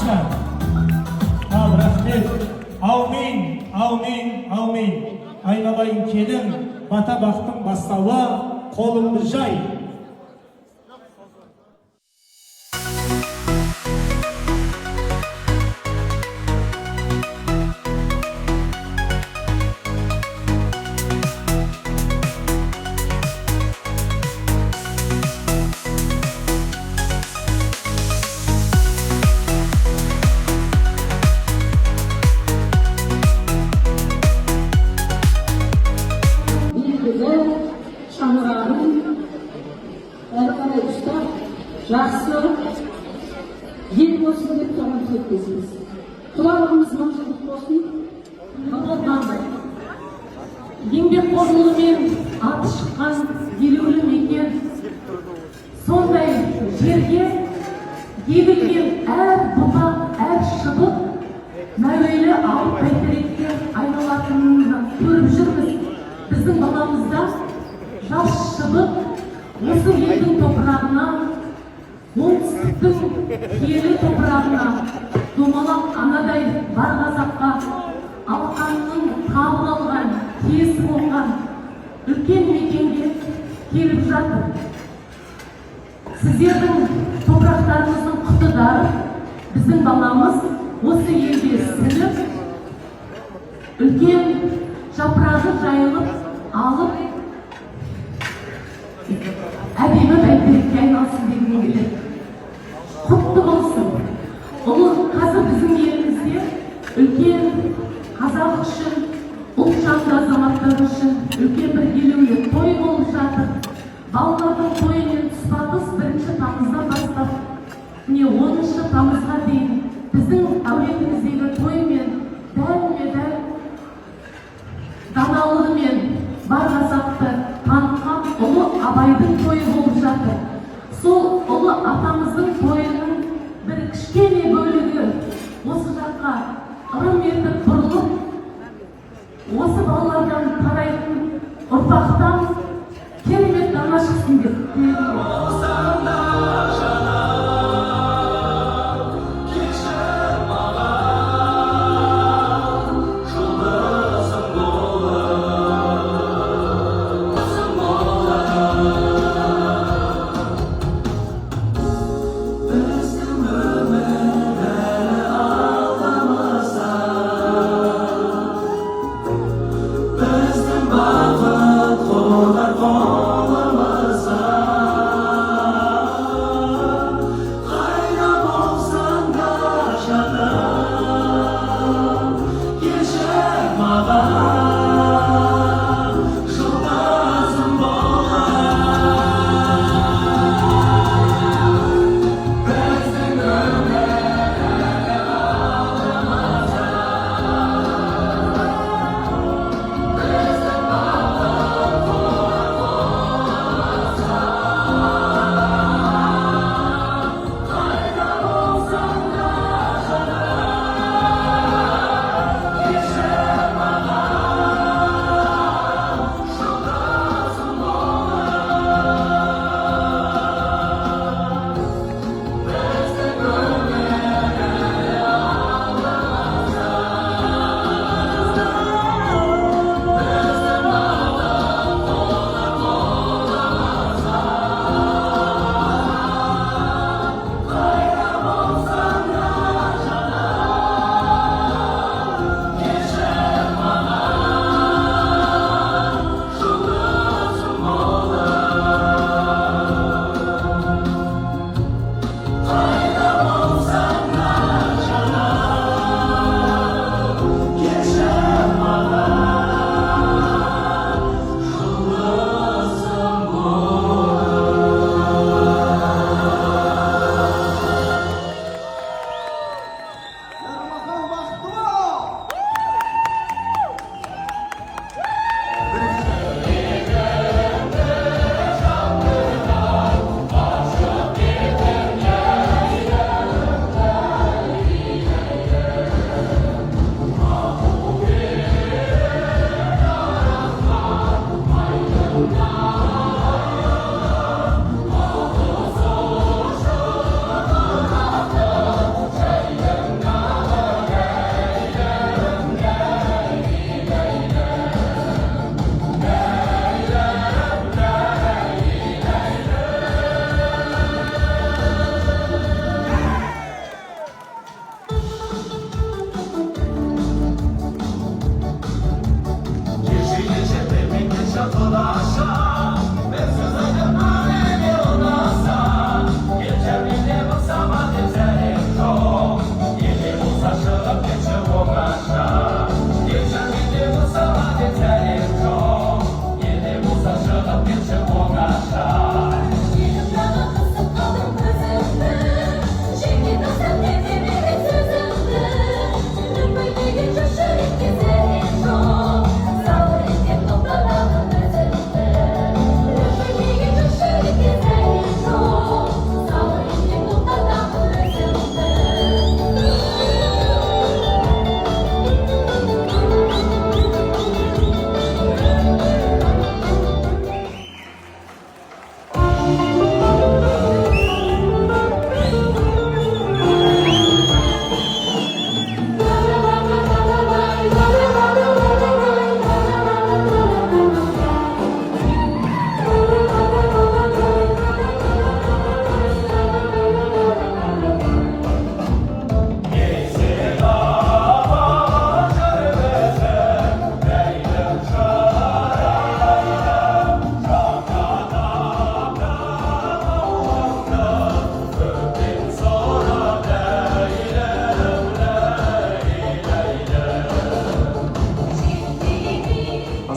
Жақсы. Ал, рахмет. Аумин, аумин, аумин. Айналайын келін, бата бақтың бастауы, қолыңды жай. Жақсы ел болсын деп тұрған тілектесіміз. Құлағымыз мыңжылдық болсын. Еңбекқорлығымен аты шыққан елеулі мекен. Сондай жерге егілген әр бұтақ, әр шыбық мәуелі алып бәйтерекке айналатынын көріп жүрміз. Біздің баламызда жас шыбық осы елдің топырағынан, оңтүстіктің киелі топырағына домалақ анадай бар қазаққа алақанның табын алған, киесі болған үлкен мекенге келіп жатыр. Сіздердің топырақтарыңыздың құтыдары біздің баламыз осы елге сіңіп, үлкен жапырағы жайылып алып, әдемі бәйтерекке айналсын дегім келеді. Құтты болсын. Ұлы қазір біздің елімізде үлкен қазақ үшін, ұлтжанды азаматтар үшін үлкен бір елеулі той болып жатыр. Балалардың тойымен тұспа-тұс 1 тамыздан бастап, 10 тамызға дейін біздің әулетіміздегі тоймен дәл даналығымен бар қазақты танытқан ұлы Абайдың тойы болып жатыр. Сол ұлы атамыздың тойының бір кішкене бөлігі осы жаққа ырым етіп бұрылып, осы балалардан тарайтын ұрпақтан керемет дана шықсын деп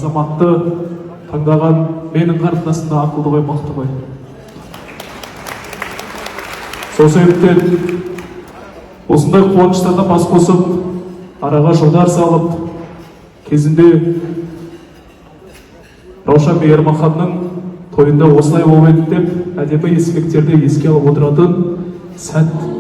Азаматты таңдаған менің қарындасымда ақылды ғой, мықты ғой. Сол себептен осындай қуаныштарда бас қосып, араға жылдар салып, кезінде Раушан Мейірмаханның тойында осылай болып еді деп әдеби естеліктерді еске алып отыратын сәт